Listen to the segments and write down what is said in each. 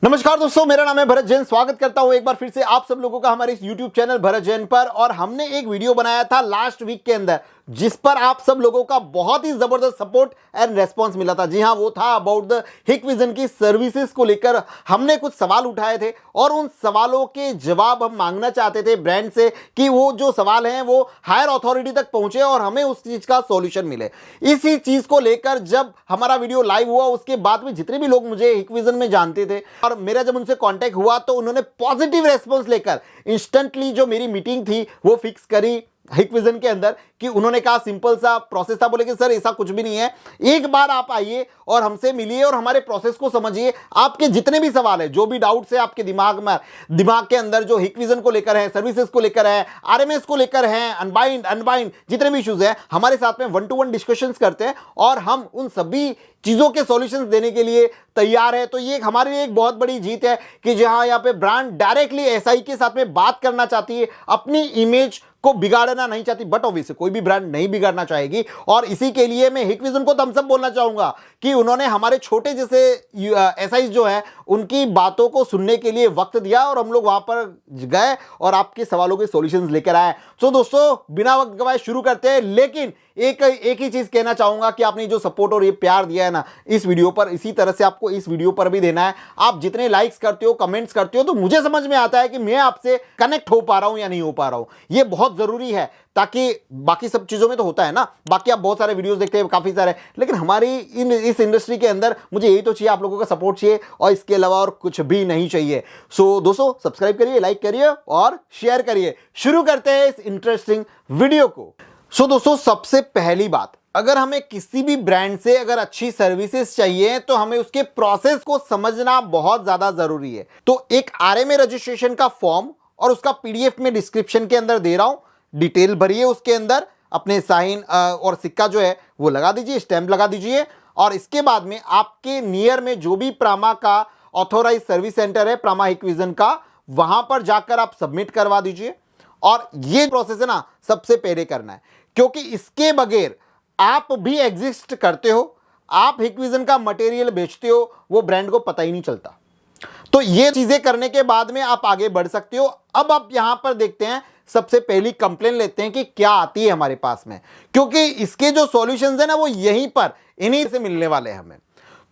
नमस्कार दोस्तों, मेरा नाम है भरत जैन। स्वागत करता हूं एक बार फिर से आप सब लोगों का हमारे इस YouTube चैनल भरत जैन पर। और हमने एक वीडियो बनाया था लास्ट वीक के अंदर जिस पर आप सब लोगों का बहुत ही जबरदस्त सपोर्ट एंड रेस्पॉन्स मिला था। जी हां, वो था अबाउट द हिकविजन की सर्विसेज को लेकर। हमने कुछ सवाल उठाए थे और उन सवालों के जवाब हम मांगना चाहते थे ब्रांड से कि वो जो सवाल हैं वो हायर अथॉरिटी तक पहुंचे और हमें उस चीज का सॉल्यूशन मिले। इसी चीज को लेकर जब हमारा वीडियो लाइव हुआ उसके बाद में जितने भी लोग मुझे हिकविजन में जानते थे और मेरा जब उनसे कांटेक्ट हुआ तो उन्होंने पॉजिटिव रेस्पॉन्स लेकर इंस्टेंटली जो मेरी मीटिंग थी वो फिक्स करी हिकविजन के अंदर। कि उन्होंने कहा सिंपल सा प्रोसेस था, बोले कि सर ऐसा कुछ भी नहीं है, एक बार आप आइए और हमसे मिलिए और हमारे प्रोसेस को समझिए। आपके जितने भी सवाल है, जो भी डाउट्स है आपके दिमाग के अंदर, जो हिकविजन को लेकर है, सर्विसेज को लेकर है, आरएमएस को लेकर है, अनबाइंड जितने भी इश्यूज है, हमारे साथ में 1-to-1 डिस्कशंस करते हैं और हम उन सभी चीजों के सॉल्यूशंस देने के लिए तैयार है। तो ये हमारे लिए एक बहुत बड़ी जीत है कि जहां यहाँ पे ब्रांड डायरेक्टली एसआई के साथ में बात करना चाहती है, अपनी इमेज को बिगाड़ना नहीं चाहती, बट ऑब्वियसली कोई भी ब्रांड नहीं बिगाड़ना चाहेगी। और इसी के लिए मैं हिकविजन को थम्स अप बोलना चाहूंगा कि उन्होंने हमारे छोटे जैसे एसआई जो है उनकी बातों को सुनने के लिए वक्त दिया और हम लोग वहां पर गए और आपके सवालों के सॉल्यूशंस लेकर आए। तो दोस्तों, बिना वक्त गवाए शुरू करते हैं। लेकिन एक ही चीज कहना चाहूंगा कि आपने जो सपोर्ट और ये प्यार दिया है ना इस वीडियो पर, इसी तरह से आपको इस वीडियो पर भी देना है। आप जितने लाइक्स करते हो, कमेंट्स करते हो, तो मुझे समझ में आता है कि मैं आपसे कनेक्ट हो पा रहा हूं या नहीं हो पा रहा हूं। ये बहुत जरूरी है ताकि बाकी सब चीजों में तो होता है ना, बाकी आप बहुत सारे वीडियोस देखते हैं काफी सारे, लेकिन हमारी इस इंडस्ट्री के अंदर मुझे यही तो चाहिए, आप लोगों का सपोर्ट चाहिए और इसके अलावा और कुछ भी नहीं चाहिए। सो दोस्तों, सब्सक्राइब करिए, लाइक करिए और शेयर करिए। शुरू करते हैं इस इंटरेस्टिंग वीडियो को। सो दोस्तों, सबसे पहली बात, अगर हमें किसी भी ब्रांड से अगर अच्छी सर्विसेज चाहिए तो हमें उसके प्रोसेस को समझना बहुत ज्यादा जरूरी है। तो एक आरएमए रजिस्ट्रेशन का फॉर्म और उसका पीडीएफ में डिस्क्रिप्शन के अंदर दे रहा हूं, डिटेल भरिए, उसके अंदर अपने साइन और सिक्का जो है वो लगा दीजिए, स्टैंप लगा दीजिए। और इसके बाद में आपके नियर में जो भी प्रामा का ऑथोराइज सर्विस सेंटर है, प्रामा हिकविजन का, वहां पर जाकर आप सबमिट करवा दीजिए। और ये प्रोसेस है ना सबसे पहले करना है, क्योंकि इसके बगैर आप भी एग्जिस्ट करते हो, आप हिकविजन का मटेरियल बेचते हो, वो ब्रांड को पता ही नहीं चलता। तो ये चीजें करने के बाद में आप आगे बढ़ सकते हो। अब आप यहां पर देखते हैं, सबसे पहली कंप्लेन लेते हैं कि क्या आती है हमारे पास में, क्योंकि इसके जो सॉल्यूशंस है ना वो यहीं पर इन्हीं से मिलने वाले हैं हमें।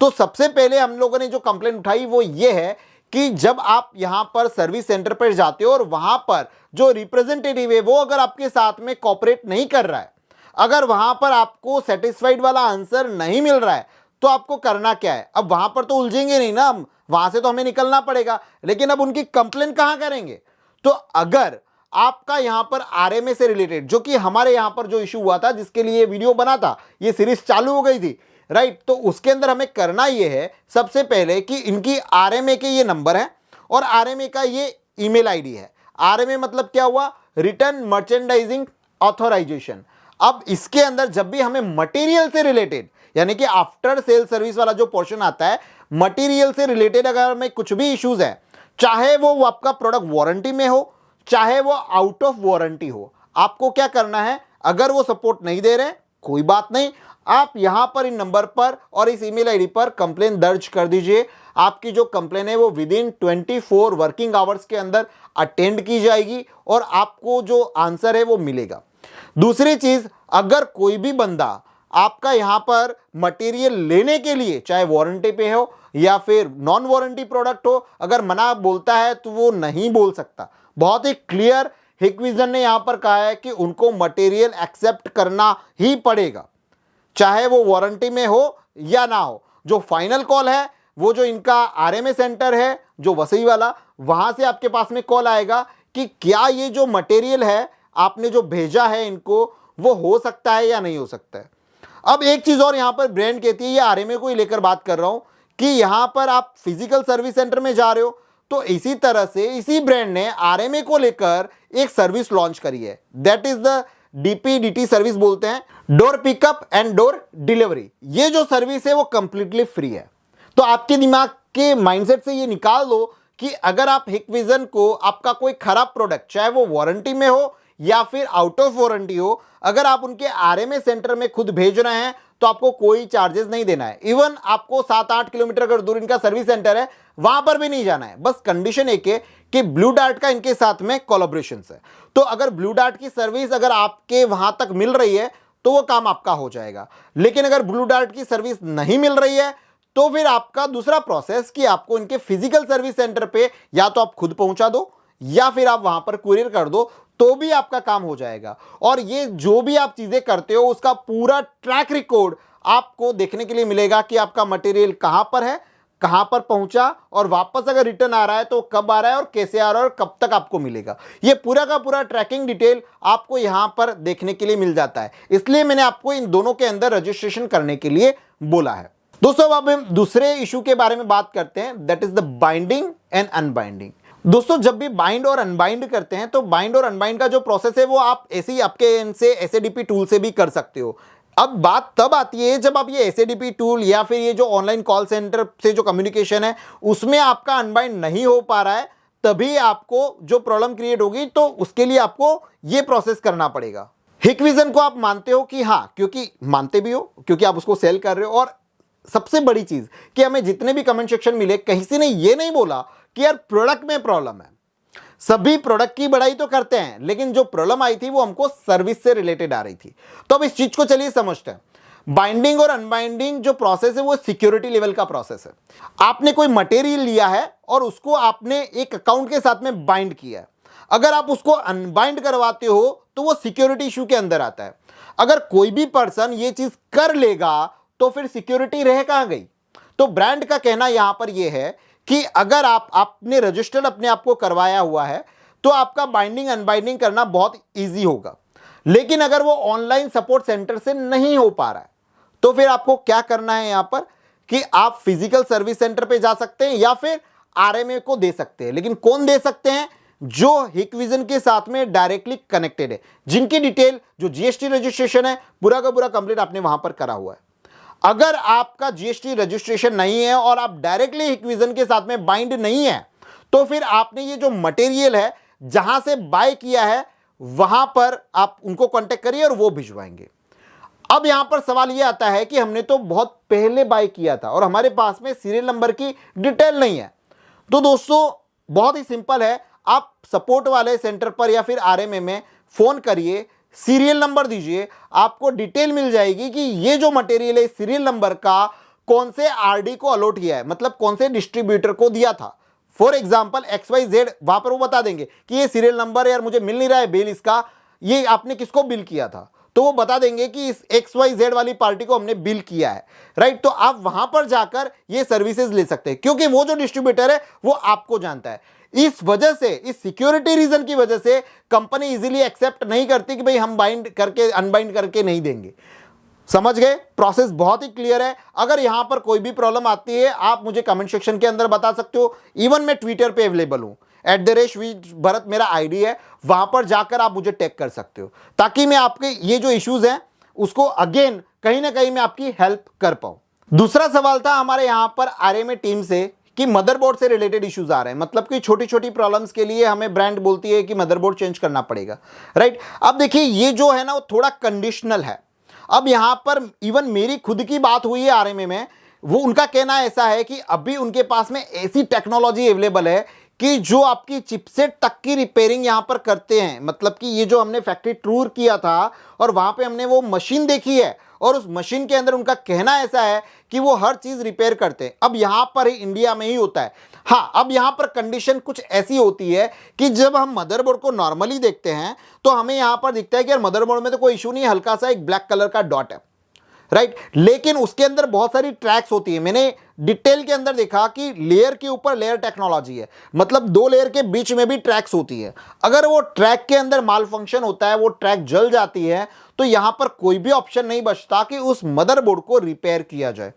तो सबसे पहले हम लोगों ने जो कंप्लेन उठाई वो ये है कि जब आप यहां पर सर्विस सेंटर पर जाते हो और वहां पर जो रिप्रेजेंटेटिव है वो अगर आपके साथ में कोऑपरेट नहीं कर रहा है, अगर वहां पर आपको सेटिस्फाइड वाला आंसर नहीं मिल रहा है, तो आपको करना क्या है? अब वहां पर तो उलझेंगे नहीं ना हम, वहां से तो हमें निकलना पड़ेगा, लेकिन अब उनकी कंप्लेन कहां करेंगे? तो अगर आपका यहां पर आरएमए से रिलेटेड, जो कि हमारे यहां पर जो इशू हुआ था जिसके लिए वीडियो बना था, ये सीरीज चालू हो गई थी, राइट? तो उसके अंदर हमें करना यह है सबसे पहले कि इनकी आरएमए के ये नंबर है और आरएमए का ये ईमेल आईडी है। आरएमए मतलब क्या हुआ? Return merchandising authorisation. अब इसके अंदर जब भी हमें मटेरियल से रिलेटेड, यानी कि आफ्टर सेल सर्विस वाला जो पोर्शन आता है, मटेरियल से रिलेटेड अगर हमें कुछ भी इश्यूज है, चाहे वो आपका प्रोडक्ट वारंटी में हो, चाहे वो आउट ऑफ वारंटी हो, आपको क्या करना है? अगर वो सपोर्ट नहीं दे रहे, कोई बात नहीं, आप यहां पर इन नंबर पर और इस ईमेल आईडी पर कंप्लेन दर्ज कर दीजिए। आपकी जो कंप्लेन है वो विदिन 24 वर्किंग आवर्स के अंदर अटेंड की जाएगी और आपको जो आंसर है वो मिलेगा। दूसरी चीज, अगर कोई भी बंदा आपका यहां पर मटेरियल लेने के लिए, चाहे वारंटी पे हो या फिर नॉन वारंटी प्रोडक्ट हो, अगर मना बोलता है तो वो नहीं बोल सकता। बहुत ही क्लियर हिकविजन ने यहां पर कहा है कि उनको मटेरियल एक्सेप्ट करना ही पड़ेगा, चाहे वो वारंटी में हो या ना हो। जो फाइनल कॉल है वो जो इनका आरएमए सेंटर है जो वसई वाला, वहां से आपके पास में कॉल आएगा कि क्या ये जो मटेरियल है आपने जो भेजा है इनको, वो हो सकता है या नहीं हो सकता है। अब एक चीज और यहां पर ब्रांड कहती है, ये आरएमए को ही लेकर बात कर रहा हूं, कि यहां पर आप फिजिकल सर्विस सेंटर में जा रहे हो, तो इसी तरह से इसी ब्रांड ने आरएमए को लेकर एक सर्विस लॉन्च करी है, that is the DPDT service बोलते हैं, door pickup and door delivery. ये जो सर्विस है वो कंप्लीटली फ्री है। तो आपके दिमाग के माइंडसेट से ये निकाल दो कि अगर आप हिकविजन को आपका कोई खराब प्रोडक्ट, चाहे वो वारंटी में हो या फिर आउट ऑफ वारंटी हो, अगर आप उनके आरएमए सेंटर में खुद भेज रहे हैं तो आपको कोई चार्जेस नहीं देना है। इवन आपको 7-8 किलोमीटर अगर दूर इनका सर्विस सेंटर है, वहां पर भी नहीं जाना है। बस कंडीशन एक है कि ब्लू डार्ट का इनके साथ में कोलैबोरेशन है। तो अगर ब्लू डार्ट की सर्विस अगर आपके वहां तक मिल रही है तो वो काम आपका हो जाएगा। लेकिन अगर ब्लू डार्ट की सर्विस नहीं मिल रही है तो फिर आपका दूसरा प्रोसेस कि आपको इनके फिजिकल सर्विस सेंटर पे या तो आप खुद पहुंचा दो या फिर आप वहां पर कुरियर कर दो, तो भी आपका काम हो जाएगा। और ये जो भी आप चीजें करते हो उसका पूरा ट्रैक रिकॉर्ड आपको देखने के लिए मिलेगा कि आपका मटेरियल कहां पर है, कहां पर पहुंचा, और वापस अगर रिटर्न आ रहा है तो कब आ रहा है और कैसे आ रहा है और कब तक आपको मिलेगा। ये पूरा का पूरा ट्रैकिंग डिटेल आपको यहां पर देखने के लिए मिल जाता है। इसलिए मैंने आपको इन दोनों के अंदर रजिस्ट्रेशन करने के लिए बोला है। दोस्तों अब हम दूसरे इशू के बारे में बात करते हैं, that is the binding and unbinding. दोस्तों जब भी बाइंड और अनबाइंड करते हैं तो बाइंड और अनबाइंड का जो प्रोसेस है वो आप ऐसे ही आपके एंड से एसएडीपी टूल से भी कर सकते हो। अब बात तब आती है जब आप ये एसएडीपी टूल या फिर ये जो ऑनलाइन कॉल सेंटर से जो कम्युनिकेशन है उसमें आपका अनबाइंड नहीं हो पा रहा है, तभी आपको जो प्रॉब्लम क्रिएट होगी, तो उसके लिए आपको ये प्रोसेस करना पड़ेगा। हिकविजन को आप मानते हो कि हाँ, क्योंकि मानते भी हो क्योंकि आप उसको सेल कर रहे हो। और सबसे बड़ी चीज कि हमें जितने भी कमेंट सेक्शन मिले कहीं से ने ये नहीं बोला कि यार प्रोडक्ट में प्रॉब्लम है। सभी प्रोडक्ट की बढ़ाई तो करते हैं, लेकिन जो प्रॉब्लम आई थी वो हमको सर्विस से रिलेटेड आ रही थी। तो अब इस चीज को चलिए समझते हैं। बाइंडिंग और अनबाइंडिंग जो प्रोसेस है वो सिक्योरिटी लेवल का प्रोसेस है। आपने कोई मटेरियल लिया है और उसको आपने एक अकाउंट के साथ में बाइंड किया है। अगर आप उसको अनबाइंड करवाते हो तो वो सिक्योरिटी इशू के अंदर आता है। अगर कोई भी पर्सन ये चीज कर लेगा तो फिर सिक्योरिटी रह कहां गई। तो ब्रांड का कहना यहां पर यह है कि अगर आपने रजिस्टर्ड अपने आप को करवाया हुआ है तो आपका बाइंडिंग अनबाइंडिंग करना बहुत इजी होगा। लेकिन अगर वो ऑनलाइन सपोर्ट सेंटर से नहीं हो पा रहा है तो फिर आपको क्या करना है यहां पर कि आप फिजिकल सर्विस सेंटर पे जा सकते हैं या फिर आरएमए को दे सकते हैं। लेकिन कौन दे सकते हैं? जो हिकविजन के साथ में डायरेक्टली कनेक्टेड है, जिनकी डिटेल जो जीएसटी रजिस्ट्रेशन है पूरा का पूरा कंप्लीट आपने वहां पर करा हुआ है। अगर आपका जीएसटी रजिस्ट्रेशन नहीं है और आप डायरेक्टली हिकविजन के साथ में बाइंड नहीं है तो फिर आपने ये जो मटेरियल है जहां से बाय किया है वहां पर आप उनको कांटेक्ट करिए और वो भिजवाएंगे। अब यहां पर सवाल ये आता है कि हमने तो बहुत पहले बाय किया था और हमारे पास में सीरियल नंबर की डिटेल नहीं है। तो दोस्तों बहुत ही सिंपल है, आप सपोर्ट वाले सेंटर पर या फिर आरएमए में फोन करिए, सीरियल नंबर दीजिए, आपको डिटेल मिल जाएगी कि ये जो मटेरियल है सीरियल नंबर का कौन से आरडी को अलॉट किया है, मतलब कौन से डिस्ट्रीब्यूटर को दिया था। फॉर एग्जांपल XYZ, वहां पर वो बता देंगे कि ये सीरियल नंबर यार मुझे मिल नहीं रहा है बिल इसका, ये आपने किसको बिल किया था, तो वो बता देंगे कि इस XYZ वाली पार्टी को हमने बिल किया है, राइट। तो आप वहां पर जाकर ये सर्विसेज ले सकते हैं क्योंकि वो जो डिस्ट्रीब्यूटर है वो आपको जानता है। इस वजह से, इस सिक्योरिटी रीजन की वजह से कंपनी इजीली एक्सेप्ट नहीं करती कि भाई हम बाइंड करके अनबाइंड करके नहीं देंगे। समझ गए? प्रोसेस बहुत ही क्लियर है। अगर यहां पर कोई भी प्रॉब्लम आती है आप मुझे कमेंट सेक्शन के अंदर बता सकते हो। इवन मैं ट्विटर पे अवेलेबल हूं, @भरत मेरा आईडी है, वहां पर जाकर आप मुझे टैग कर सकते हो ताकि मैं आपके ये जो इश्यूज हैं उसको अगेन कहीं ना कहीं मैं आपकी हेल्प कर पाऊं। दूसरा सवाल था हमारे यहां पर आरएमए टीम से कि मदरबोर्ड से रिलेटेड इश्यूज आ रहे हैं, मतलब कि छोटी छोटी प्रॉब्लम्स के लिए हमें ब्रांड बोलती है कि मदरबोर्ड चेंज करना पड़ेगा, राइट। अब देखिए ये जो है ना वो थोड़ा कंडीशनल है। अब यहां पर इवन मेरी खुद की बात हुई है आरएमए में, वो उनका कहना ऐसा है कि अभी उनके पास में ऐसी टेक्नोलॉजी अवेलेबल है कि जो आपकी चिपसेट तक की रिपेयरिंग यहां पर करते हैं। मतलब कि ये जो हमने फैक्ट्री टूर किया था और वहां पे हमने वो मशीन देखी है और उस मशीन के अंदर उनका कहना ऐसा है कि वो हर चीज रिपेयर करते हैं। अब यहां पर इंडिया में ही होता है। हाँ, अब यहां पर कंडीशन कुछ ऐसी होती है कि जब हम मदरबोर्ड को नॉर्मली देखते हैं तो हमें यहां पर दिखता है कि यार मदरबोर्ड में तो कोई इशू नहीं, हल्का सा एक ब्लैक कलर का डॉट है, राइट। लेकिन उसके अंदर बहुत सारी ट्रैक्स होती है। मैंने डिटेल के अंदर देखा कि लेयर के ऊपर लेयर टेक्नोलॉजी है, मतलब 2 लेयर के बीच में भी ट्रैक्स होती है। अगर वो ट्रैक के अंदर माल फंक्शन होता है, वो ट्रैक जल जाती है, तो यहां पर कोई भी ऑप्शन नहीं बचता कि उस मदरबोर्ड को रिपेयर किया जाए।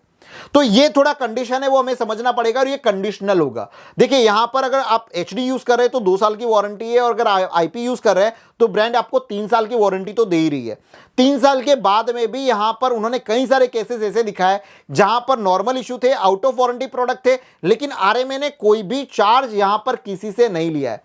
तो ये थोड़ा कंडीशन है, वो हमें समझना पड़ेगा और ये कंडीशनल होगा। देखिए यहां पर अगर आप एचडी यूज कर रहे हैं तो 2 साल की वारंटी है और अगर आईपी यूज कर रहे हैं तो ब्रांड आपको 3 साल की वारंटी तो दे ही रही है। 3 साल के बाद में भी यहां पर उन्होंने कई सारे केसेस ऐसे दिखाए जहां पर नॉर्मल इशू थे, आउट ऑफ वारंटी प्रोडक्ट थे, लेकिन आरएमए ने कोई भी चार्ज यहां पर किसी से नहीं लिया है।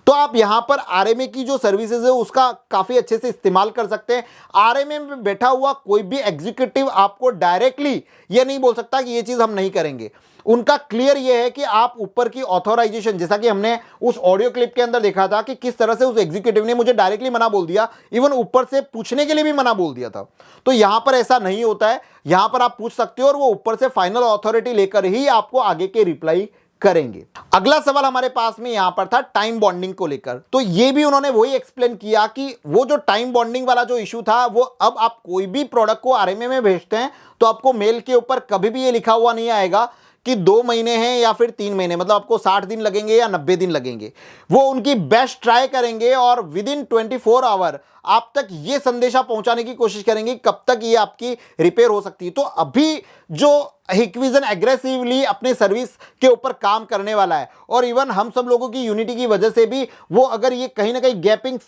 तो आप यहां पर आरएमए की जो सर्विसेज है उसका काफी अच्छे से इस्तेमाल कर सकते हैं। आरएमए में बैठा हुआ कोई भी एग्जीक्यूटिव आपको डायरेक्टली ये नहीं बोल सकता कि ये चीज हम नहीं करेंगे। उनका क्लियर ये है कि आप ऊपर की ऑथोराइजेशन, जैसा कि हमने उस ऑडियो क्लिप के अंदर देखा था कि किस तरह से उस एग्जीक्यूटिव ने मुझे डायरेक्टली मना बोल दिया, इवन ऊपर से पूछने के लिए भी मना बोल दिया था। तो यहां पर ऐसा नहीं होता है, यहां पर आप पूछ सकते हो और वो ऊपर से फाइनल अथॉरिटी लेकर ही आपको आगे के रिप्लाई करेंगे। अगला सवाल हमारे पास में यहां पर था टाइम बॉन्डिंग को लेकर। तो ये भी उन्होंने वही एक्सप्लेन किया कि वो जो टाइम बॉन्डिंग वाला जो इशू था, वो अब आप कोई भी प्रोडक्ट को आरएमए में भेजते हैं तो आपको मेल के ऊपर कभी भी ये लिखा हुआ नहीं आएगा कि 2 महीने हैं या फिर 3 महीने, मतलब आपको 60 दिन लगेंगे या 90 दिन लगेंगे। वो उनकी बेस्ट ट्राई करेंगे और विद इन 24 आवर आप तक ये संदेशा पहुंचाने की कोशिश करेंगे कब तक ये आपकी रिपेयर हो सकती है। तो अभी जो हिकविजन एग्रेसिवली अपने सर्विस के ऊपर काम करने वाला है, और इवन हम सब लोगों की यूनिटी की वजह से भी वो अगर ये कहीं ना कहीं गैपिंग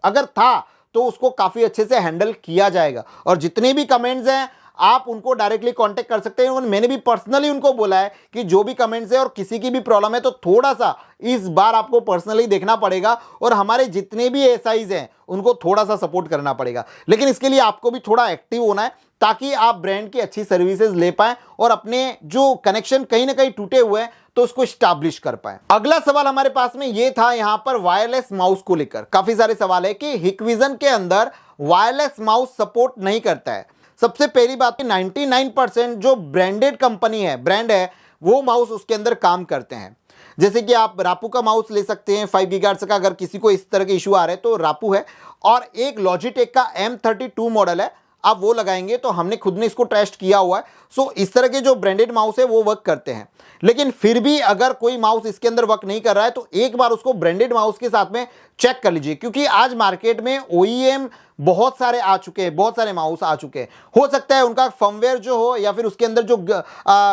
अगर था तो उसको काफी अच्छे से हैंडल किया जाएगा। और जितने भी कमेंट्स हैं आप उनको डायरेक्टली कांटेक्ट कर सकते हैं। मैंने भी पर्सनली उनको बोला है कि जो भी कमेंट्स है और किसी की भी प्रॉब्लम है तो थोड़ा सा इस बार आपको पर्सनली देखना पड़ेगा और हमारे जितने भी एसआईज हैं उनको थोड़ा सा सपोर्ट करना पड़ेगा। लेकिन इसके लिए आपको भी थोड़ा एक्टिव होना है ताकि आप ब्रांड की अच्छी सर्विसेज ले पाएं और अपने जो कनेक्शन कहीं ना कहीं टूटे हुए हैं तो उसको स्टैब्लिश कर पाएं। अगला सवाल हमारे पास में ये था यहां पर वायरलेस माउस को लेकर। काफी सारे सवाल है कि हिकविजन के अंदर वायरलेस माउस सपोर्ट नहीं करता है। सबसे पहली बात, 99% जो ब्रांडेड कंपनी है, ब्रांड है, वो माउस उसके अंदर काम करते हैं। जैसे कि आप रापू का माउस ले सकते हैं 5 गीगाहर्ट्ज का, अगर किसी को इस तरह के इशू आ रहे हैं तो रापू है। और एक लॉजिटेक का M32 मॉडल है, आप वो लगाएंगे तो हमने खुद ने इसको टेस्ट किया हुआ है। सो इस तरह के जो ब्रांडेड माउस है वो वर्क करते हैं। लेकिन फिर भी अगर कोई माउस इसके अंदर वर्क नहीं कर रहा है तो एक बार उसको ब्रांडेड माउस के साथ में चेक कर लीजिए, क्योंकि आज मार्केट में OEM बहुत सारे आ चुके हैं, बहुत सारे माउस आ चुके हैं। हो सकता है उनका फर्मवेयर जो हो या फिर उसके अंदर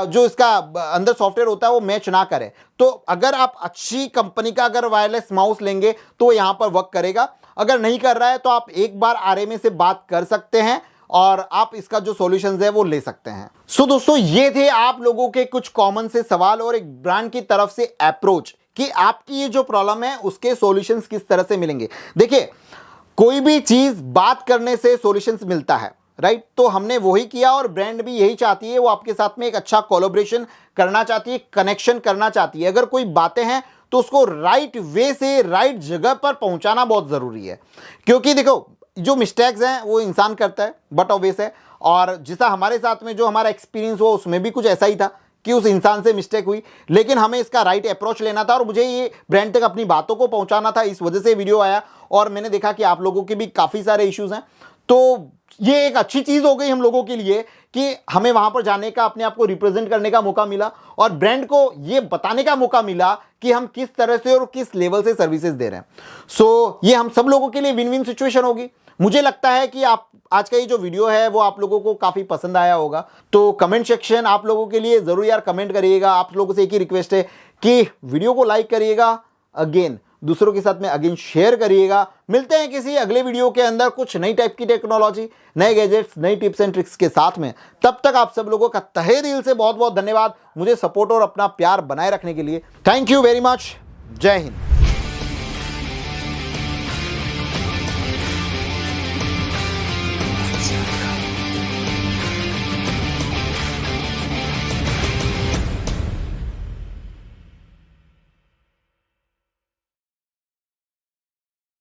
जो इसका अंदर सॉफ्टवेयर होता है वो मैच ना करे। तो अगर आप अच्छी कंपनी का अगर वायरलेस माउस लेंगे तो यहां पर वर्क करेगा। अगर नहीं कर रहा है तो आप एक बार आरएमए से बात कर सकते हैं और आप इसका जो सॉल्यूशंस है वो ले सकते हैं। सो दोस्तों, ये थे आप लोगों के कुछ कॉमन से सवाल और एक ब्रांड की तरफ से अप्रोच कि आपकी ये जो प्रॉब्लम है उसके सॉल्यूशंस किस तरह से मिलेंगे। देखिए, कोई भी चीज बात करने से सॉल्यूशंस मिलता है, राइट? तो हमने वही किया और ब्रांड भी यही चाहती है, वो आपके साथ में एक अच्छा कोलैबोरेशन करना चाहती है, कनेक्शन करना चाहती है। अगर कोई बातें हैं तो उसको राइट वे से राइट जगह पर पहुंचाना बहुत जरूरी है, क्योंकि देखो जो मिस्टेक्स हैं वो इंसान करता है, बट ऑब्वियस है। और जिसा हमारे साथ में जो हमारा एक्सपीरियंस हुआ उसमें भी कुछ ऐसा ही था कि उस इंसान से मिस्टेक हुई, लेकिन हमें इसका राइट अप्रोच लेना था और मुझे ये ब्रांड तक अपनी बातों को पहुंचाना था। इस वजह से वीडियो आया और मैंने देखा कि आप लोगों के भी काफ़ी सारे इश्यूज हैं। तो ये एक अच्छी चीज़ हो गई हम लोगों के लिए कि हमें वहां पर जाने का, अपने आप को रिप्रेजेंट करने का मौका मिला और ब्रांड को ये बताने का मौका मिला कि हम किस तरह से और किस लेवल से सर्विसेज दे रहे हैं। सो ये हम सब लोगों के लिए विन विन सिचुएशन होगी। मुझे लगता है कि आप आज का ये जो वीडियो है वो आप लोगों को काफ़ी पसंद आया होगा। तो कमेंट सेक्शन आप लोगों के लिए ज़रूर यार कमेंट करिएगा। आप लोगों से एक ही रिक्वेस्ट है कि वीडियो को लाइक करिएगा, अगेन दूसरों के साथ में अगेन शेयर करिएगा। मिलते हैं किसी अगले वीडियो के अंदर कुछ नई टाइप की टेक्नोलॉजी, नए गैजेट्स, नई टिप्स एंड ट्रिक्स के साथ में। तब तक आप सब लोगों का तहे दिल से बहुत बहुत धन्यवाद मुझे सपोर्ट और अपना प्यार बनाए रखने के लिए। Thank you very much. जय हिंद।